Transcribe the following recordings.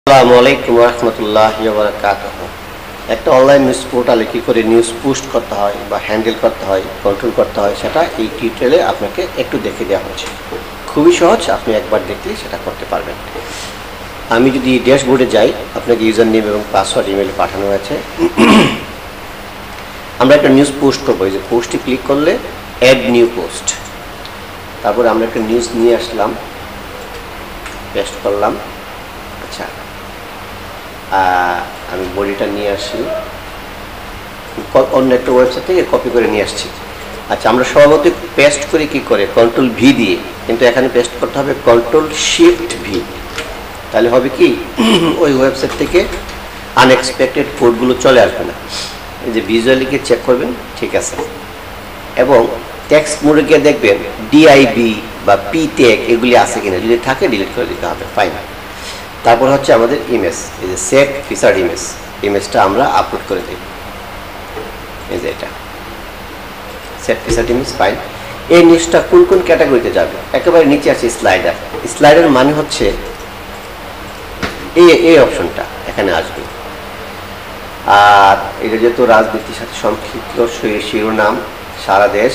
আসসালামু আলাইকুম রহমতুল্লাহি ওয়া বারাকাতুহু। একটা অনলাইন নিউজ পোর্টালে কী করে নিউজ পোস্ট করতে হয় বা হ্যান্ডেল করতে হয়, কন্ট্রোল করতে হয়, সেটা এই টিউটোরিয়ালে আপনাকে একটু দেখে দেওয়া হচ্ছে। খুবই সহজ, আপনি একবার দেখলেই সেটা করতে পারবেন। আমি যদি ড্যাশবোর্ডে যাই, আপনাকে ইউজার নেম এবং পাসওয়ার্ড ইমেলে পাঠানো হয়েছে। আমরা একটা নিউজ পোস্ট করবো। এই যে পোস্টে ক্লিক করলে অ্যাড নিউ পোস্ট, তারপরে আমরা একটা নিউজ নিয়ে আসলাম, পেস্ট করলাম। আচ্ছা, আমি বডিটা নিয়ে আসি অন্য একটা ওয়েবসাইট থেকে কপি করে নিয়ে আসছি। আচ্ছা, আমরা স্বভাবতই পেস্ট করি কি করে, কন্ট্রোল ভি দিয়ে, কিন্তু এখানে পেস্ট করতে হবে কন্ট্রোল শিফট ভি। তাহলে হবে কি, ওই ওয়েবসাইট থেকে আনএক্সপেক্টেড কোডগুলো চলে আসবে না। এই যে ভিজুয়ালি গিয়ে চেক করবেন, ঠিক আছে, এবং টেক্সট মোডে গিয়ে দেখবেন ডিআইবি বা পি ট্যাগ এগুলি আছে কিনা, যদি থাকে ডিলিট করে দিতে হবে, ফাইন। তারপর হচ্ছে আমাদের ইমেজ, এই যে সেট ফিচার্ড ইমেজ, ইমেজটা আমরা আপলোড করে দিই। এই যে এটা সেট ফিচার্ড ইমেজ, ফাইন। এই নিউজটা কোন কোন ক্যাটাগরিতে যাবে, একেবারে নিচে আছে স্লাইডার। স্লাইডার মানে হচ্ছে এই অপশনটা এখানে আসবে। আর এটা যেহেতু রাজনীতির সাথে সংক্ষিপ্ত শিরোনাম, সারা দেশ,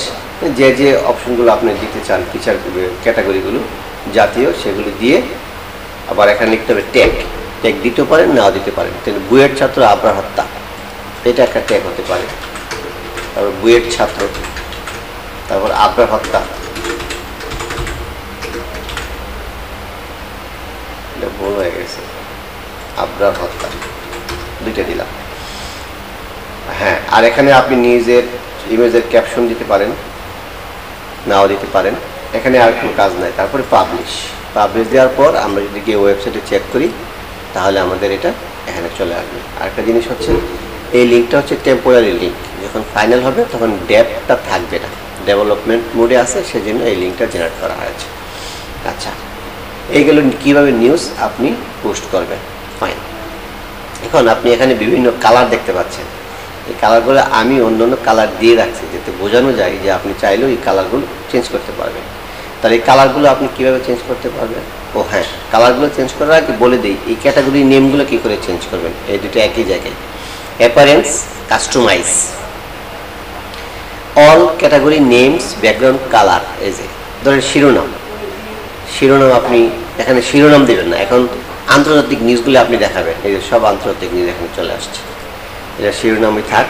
যে যে অপশনগুলো আপনি দিতে চান, ফিচার ক্যাটাগরিগুলো জাতীয়, সেগুলি দিয়ে আবার এখানে লিখতে হবে ট্যাগ। ট্যাগ দিতে পারেন, নাও দিতে পারেন। তাহলে বুয়েট ছাত্র আবরার হত্যা, এটা একটা ট্যাগ হতে পারে। তারপর বুয়েট ছাত্র, তারপর আবরার হত্যা, এটা ভুল হয়ে গেছে, আবরার হত্যা, দুইটা দিলাম। হ্যাঁ, আর এখানে আপনি নিজের ইমেজের ক্যাপশন দিতে পারেন, নাও দিতে পারেন। এখানে আর কোনো কাজ নাই। তারপরে পাবলিশ দেওয়ার পর আমরা যদি গিয়ে ওয়েবসাইটে চেক করি, তাহলে আমাদের এটা এখানে চলে আসবে। আরেকটা জিনিস হচ্ছে, এই লিঙ্কটা হচ্ছে টেম্পোরারি লিঙ্ক, যখন ফাইনাল হবে তখন ডেপটা থাকবে না, ডেভেলপমেন্ট মোডে আছে, সেজন্য এই লিঙ্কটা জেনারেট করা হয়েছে। আচ্ছা, এইগুলো কীভাবে নিউজ আপনি পোস্ট করবেন, ফাইন। এখন আপনি এখানে বিভিন্ন কালার দেখতে পাচ্ছেন। এই কালারগুলো আমি অন্য অন্য কালার দিয়ে রাখছি, যাতে বোঝানো যায় যে আপনি চাইলেও এই কালারগুলো চেঞ্জ করতে পারবেন। তাহলে এই কালারগুলো আপনি কীভাবে চেঞ্জ করতে পারবেন? ও হ্যাঁ, কালারগুলো চেঞ্জ করার আগে বলে দিই এই ক্যাটাগরি নেমগুলো কী করে চেঞ্জ করবেন। এই দুটো একই জায়গায়, appearance, customise, all category names, background colour. এই যে ধরেন শিরোনাম আপনি এখানে শিরোনাম দেবেন না, এখন আন্তর্জাতিক নিউজগুলো আপনি দেখাবেন। এই যে সব আন্তর্জাতিক নিউজ এখানে চলে আসছে, এটা শিরোনামই থাক।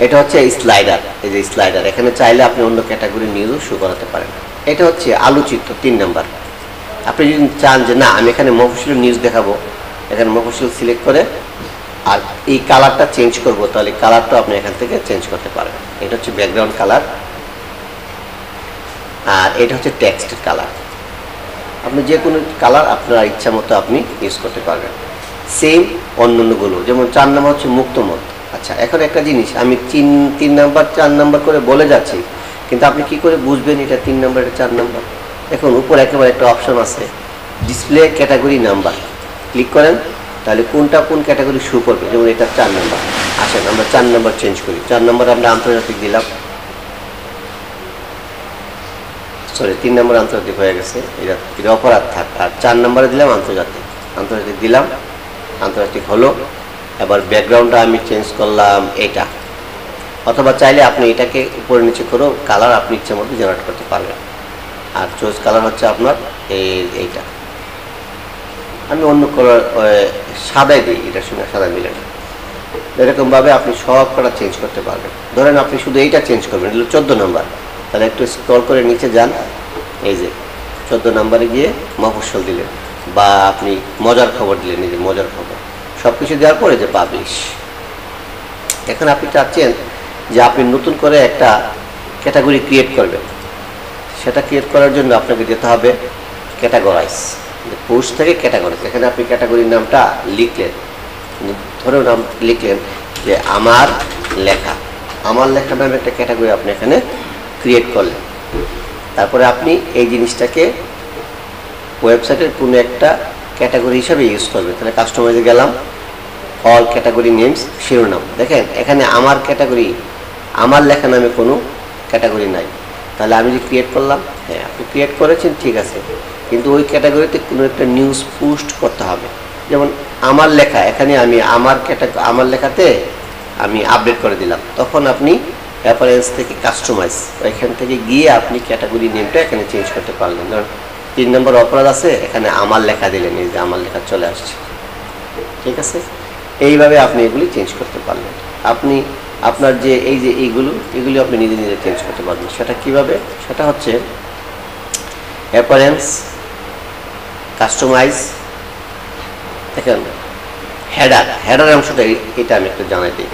এটা হচ্ছে স্লাইডার, এই যে স্লাইডার, এখানে চাইলে আপনি অন্য ক্যাটাগরি নিউজও শো করাতে পারেন। এটা হচ্ছে আলোচিত 3 নাম্বার। আপনি যদি চান যে না আমি এখানে মফস্বল নিউজ দেখাবো, এখানে মফস্বল সিলেক্ট করে আর এই কালারটা চেঞ্জ করব, তাহলে কালারটা আপনি এখান থেকে চেঞ্জ করতে পারবেন। এটা হচ্ছে ব্যাকগ্রাউন্ড কালার, আর এটা হচ্ছে টেক্সটের কালার। আপনি যে কোনো কালার আপনার ইচ্ছা মতো আপনি ইউজ করতে পারবেন। সেম অন্যান্যগুলো, যেমন 4 নাম্বার হচ্ছে মুক্তমত। আচ্ছা, এখন একটা জিনিস, আমি 3 নাম্বার 4 নাম্বার করে বলে যাচ্ছি, কিন্তু আপনি কি করে বুঝবেন এটা 3 নাম্বার এটা 4 নাম্বার? এখন উপর একেবারে একটা অপশন আছে, ডিসপ্লে ক্যাটাগরি নাম্বার, ক্লিক করেন, তাহলে কোনটা কোন ক্যাটাগরি শো করবে। যেমন এটা 4 নাম্বার। আসেন আমরা 4 নাম্বার চেঞ্জ করি। 4 নাম্বার আমরা আন্তর্জাতিক দিলাম, সরি 3 নম্বর আন্তর্জাতিক হয়ে গেছে, এটা অপরাধ থাক। আর 4 নম্বরে দিলাম আন্তর্জাতিক দিলাম, আন্তর্জাতিক হলো। এবার ব্যাকগ্রাউন্ডটা আমি চেঞ্জ করলাম এটা, অথবা চাইলে আপনি এটাকে উপরে নিচে করেও কালার আপনি ইচ্ছা মতো জেনারেট করতে পারবেন। আর চয়েস কালার হচ্ছে আপনার এইটা, আমি অন্য কালার সাদাই দিই, এটার সঙ্গে সাদা মিলে না। এরকমভাবে আপনি সব কালার চেঞ্জ করতে পারবেন। ধরেন আপনি শুধু এইটা চেঞ্জ করবেন, এটা 14 নম্বর, তাহলে একটু স্ক্রল করে নিচে যান, এই যে 14 নম্বরে গিয়ে মফস্বল দিলেন, বা আপনি মজার খবর দিলেন, এই যে মজার খবর, সব কিছু দেওয়ার পরে যে পাবলিশ। এখন আপনি চাচ্ছেন যে আপনি নতুন করে একটা ক্যাটাগরি ক্রিয়েট করবেন। সেটা ক্রিয়েট করার জন্য আপনাকে যেতে হবে ক্যাটাগরাইজ, পোস্ট থেকে ক্যাটাগরাইজ। এখানে আপনি ক্যাটাগরির নামটা লিখলেন, ধরুন নাম লিখলেন যে আমার লেখা নামে একটা ক্যাটাগরি আপনি এখানে ক্রিয়েট করলেন। তারপরে আপনি এই জিনিসটাকে ওয়েবসাইটের কোনো একটা ক্যাটাগরি হিসাবে ইউজ করবেন। তাহলে কাস্টমাইজে গেলাম, অল ক্যাটাগরি নেমস, শিরোনাম। দেখেন এখানে আমার ক্যাটাগরি, আমার লেখা নামে কোনো ক্যাটাগরি নাই, তাহলে আমি যে ক্রিয়েট করলাম, হ্যাঁ আপনি ক্রিয়েট করেছেন ঠিক আছে, কিন্তু ওই ক্যাটাগরিতে কোনো একটা নিউজ পোস্ট করতে হবে। যেমন আমার লেখা, এখানে আমি আমার লেখাতে আমি আপডেট করে দিলাম, তখন আপনি অ্যাপারেন্স থেকে কাস্টমাইজ এখান থেকে গিয়ে আপনি ক্যাটাগরি নেমটা এখানে চেঞ্জ করতে পারলেন। ধরুন 3 নম্বর অপরাধ আছে, এখানে আমার লেখা দিলেন, এই যে আমার লেখা চলে আসছে, ঠিক আছে। এইভাবে আপনি এগুলি চেঞ্জ করতে পারলেন। আপনি আপনার যে এই যে এগুলি আপনি নিজে নিজে চেঞ্জ করতে পারবেন। সেটা কিভাবে? সেটা হচ্ছে অ্যাপারেন্স, কাস্টমাইজ, দেখেন হেডার অংশটা এটা আমি একটু জানাই দিই।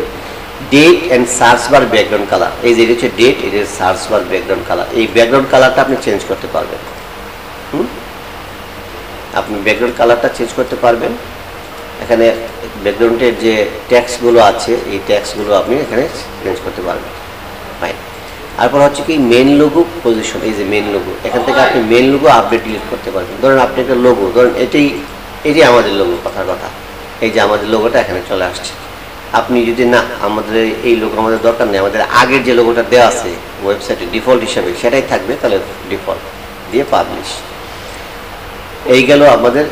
Date and search bar background colour, এই যে এটা হচ্ছে ডেট, এটা সার্চ বার ব্যাকগ্রাউন্ড কালার। এই ব্যাকগ্রাউন্ড কালারটা আপনি চেঞ্জ করতে পারবেন। আপনি ব্যাকগ্রাউন্ড কালারটা চেঞ্জ করতে পারবেন। এখানে ব্যাকগ্রাউন্ডের যে ট্যাক্সগুলো আছে, এই ট্যাক্সগুলো আপনি এখানে চেঞ্জ করতে পারবেন। ফাইন। তারপর হচ্ছে কি মেন লোগো পজিশন, এই যে মেন লোগো, এখান থেকে আপনি মেন লোগো আপডেট ডিলিট করতে পারবেন। ধরুন আপনি একটা লোগো, ধরুন এটাই আমাদের লোগো, কথার কথা, এই যে আমাদের লোগোটা এখানে চলে আসছে। আপনি যদি না আমাদের এই লোগো আমাদের দরকার নেই, আমাদের আগের যে লোগোটা দেওয়া আছে ওয়েবসাইটে ডিফল্ট হিসাবে সেটাই থাকবে, তাহলে ডিফল্ট দিয়ে পাবলিশ। এই গেল আমাদের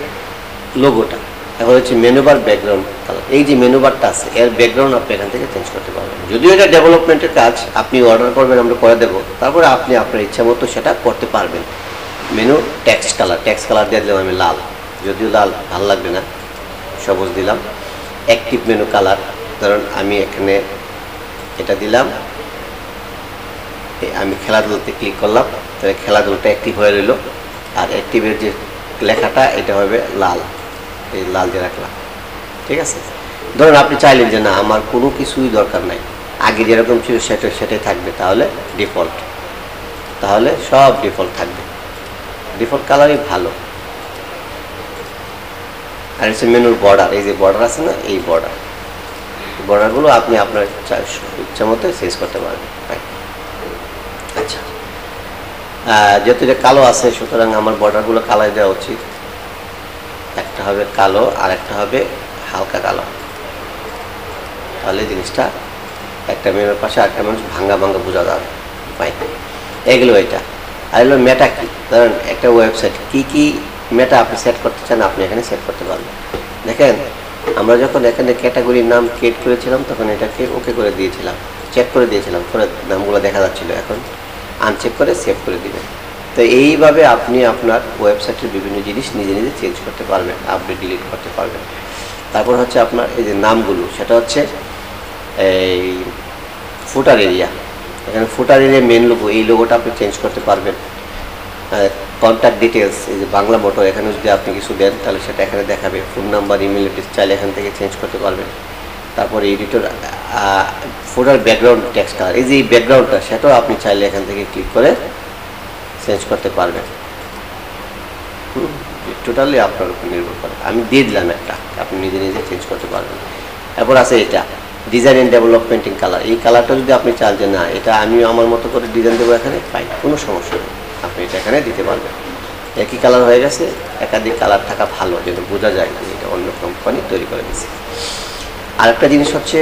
লোগোটা। এখন হচ্ছে মেনুবার ব্যাকগ্রাউন্ড কালার, এই যে মেনুবারটা আছে এর ব্যাকগ্রাউন্ড আপনি এখান থেকে চেঞ্জ করতে পারবেন। যদিও এটা ডেভেলপমেন্টের কাজ, আপনি অর্ডার করবেন, আমরা করে দেবো, তারপরে আপনি আপনার ইচ্ছা মতো সেটা করতে পারবেন। মেনু টেক্সট কালার দিয়ে দিলাম আমি লাল, যদিও লাল ভালো লাগবে না, সবুজ দিলাম। অ্যাক্টিভ মেনু কালার, ধরুন আমি এখানে এটা দিলাম, আমি খেলাধুলাতে ক্লিক করলাম, তাহলে খেলাধুলাটা অ্যাক্টিভ হয়ে রইল। আর অ্যাক্টিভের যে লেখাটা এটা হবে লাল, এই লাল দিয়ে রাখলাম, ঠিক আছে। ধরুন আপনি চাইলেন যে না আমার কোনো কিছুই দরকার নাই, আগে যেরকম ছিল সেটাই থাকবে, তাহলে ডিফল্ট, তাহলে সব ডিফল্ট থাকবে। ডিফল্ট কালারই ভালো। আর হচ্ছে মেনুর বর্ডার, এই যে বর্ডার আছে না, এই বর্ডারগুলো আপনি আপনার ইচ্ছা মতো চেঞ্জ করতে পারবেন। আচ্ছা, যেহেতু এটা কালো আছে সুতরাং আমার বর্ডারগুলো কালার দেওয়া উচিত। একটা হবে কালো আর একটা হবে হালকা কালো, তাহলে জিনিসটা একটা মেনুর পাশে আরেকটা মানুষ ভাঙ্গা বোঝা যাবে। এগুলো এটা। আর এগুলো মেটা কি, ধরেন একটা ওয়েবসাইট কি মেটা আপনি সেট করতে চান, আপনি এখানে সেট করতে পারবেন। দেখেন আমরা যখন এখানে ক্যাটাগরির নাম ক্রিয়েট করেছিলাম তখন এটাকে ওকে করে দিয়েছিলাম, চেক করে দিয়েছিলাম, পরে নামগুলো দেখা যাচ্ছিল, এখন আনচেক করে সেভ করে দিবেন। তো এইভাবে আপনি আপনার ওয়েবসাইটের বিভিন্ন জিনিস নিজে নিজে চেঞ্জ করতে পারবেন, আপডেট ডিলিট করতে পারবেন। তারপর হচ্ছে আপনার এই যে নামগুলো, সেটা হচ্ছে এই ফুটার এরিয়া, এখানে ফুটার এরিয়া মেন লোগো, এই লোগোটা আপনি চেঞ্জ করতে পারবেন। কন্ট্যাক্ট ডিটেলস, এই যে বাংলা মোটর, এখানে যদি আপনি কিছু দেন তাহলে সেটা এখানে দেখাবে। ফোন নাম্বার, ইমেল অ্যাড্রেস চাইলে এখান থেকে চেঞ্জ করতে পারবেন। তারপরে এডিটর ফুটার ব্যাকগ্রাউন্ড টেক্সট কালার, এই যে এই ব্যাকগ্রাউন্ডটা সেটাও আপনি চাইলে এখান থেকে ক্লিক করে চেঞ্জ করতে পারবেন। টোটালি আপনার উপর নির্ভর করে, আমি দিয়ে দিলাম একটা, আপনি নিজে নিজে চেঞ্জ করতে পারবেন। এরপর আছে এটা ডিজাইন অ্যান্ড ডেভেলপমেন্টিং কালার, এই কালারটা যদি আপনি চান যে না এটা আমি আমার মতো করে ডিজাইন দেবো এখানে, কোনো সমস্যা নেই, আপনি এটা এখানে দিতে পারবেন। একই কালার হয়ে গেছে, একাধিক কালার থাকা ভালো, যেন বোঝা যায় না এটা অন্য কোম্পানি তৈরি করে দিচ্ছে। আরেকটা জিনিস হচ্ছে,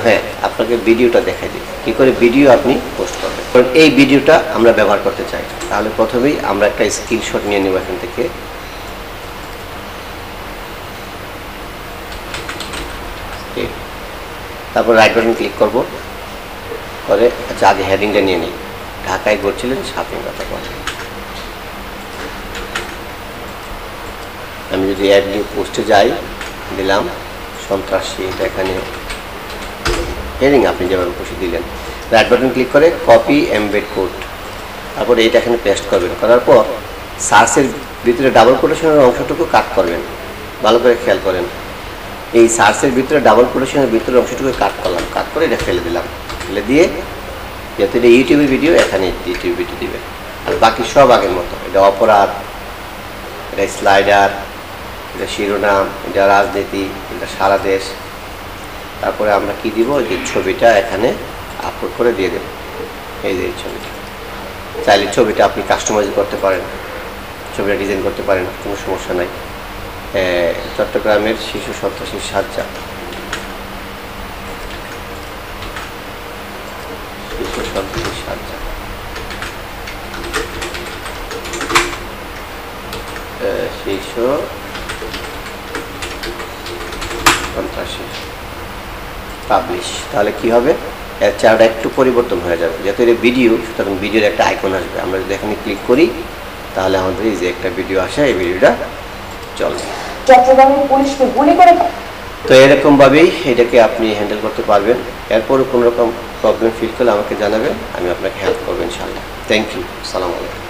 হ্যাঁ আপনাকে ভিডিওটা দেখাই দিই কী করে ভিডিও আপনি পোস্ট করবেন। কারণ এই ভিডিওটা আমরা ব্যবহার করতে চাই, তাহলে প্রথমেই আমরা একটা স্ক্রিনশট নিয়ে নেব এখান থেকে। তারপর রাইট বাটন ক্লিক করব, করে আচ্ছা আগে হেডিংটা নিয়ে নিই, ঢাকায় ঘুরছিলেন স্বাধীনতা পরে। আমি যদি অ্যাড নিউ পোস্টে যাই, দিলাম সন্ত্রাসী, এটা এখানে হেডিং আপনি যেভাবে খুশি দিলেন। রাইট বাটন ক্লিক করে কপি এমবেড কোড, তারপরে এইটা এখানে পেস্ট করবেন। করার পর সার্চের ভিতরে ডাবল কোটেশনের অংশটুকু কাট করবেন, ভালো করে খেয়াল করেন। এই সার্চের ভিতরে ডাবল কোটেশনের ভিতরে অংশটুকু কাট করলাম, কাট করে এটা ফেলে দিলাম, ফেলে দিয়ে যেহেতু এটা ইউটিউবের ভিডিও এখানে ইউটিউব ভিডিও দিবেন। আর বাকি সব আগের মতো, এটা অপরাধ, এটা স্লাইডার, এটা শিরোনাম, এটা রাজনীতি, এটা সারা দেশ। তারপরে আমরা কি দিব, যে ছবিটা এখানে আপলোড করে দিয়ে দেব। এই যে ছবিটা, চাইলে ছবিটা আপনি কাস্টমাইজ করতে পারেন, ছবিটা ডিজাইন করতে পারেন, কোনো সমস্যা নাই। চট্টগ্রামের শিশু সন্ত্রাসীর সাজ্জা, শিশু সন্ত্রাসীর সাজ্জা, 385 পাবলিশ। তাহলে কি হবে, এর চেহারাটা একটু পরিবর্তন হয়ে যাবে, যেহেতু এটা ভিডিও, সুতরাং ভিডিওর একটা আইকন আসবে। আমরা যদি এখানে ক্লিক করি তাহলে আমাদের এই যে একটা ভিডিও আসে, এই ভিডিওটা চলবে। চট্টগ্রামের পুলিশকে গুলি করে। তো এরকমভাবেই এটাকে আপনি হ্যান্ডেল করতে পারবেন। এরপরও কোনো রকম প্রবলেম ফিল করলে আমাকে জানাবেন, আমি আপনাকে হেল্প করবো ইনশাআল্লাহ। থ্যাংক ইউ, আসসালামু আলাইকুম।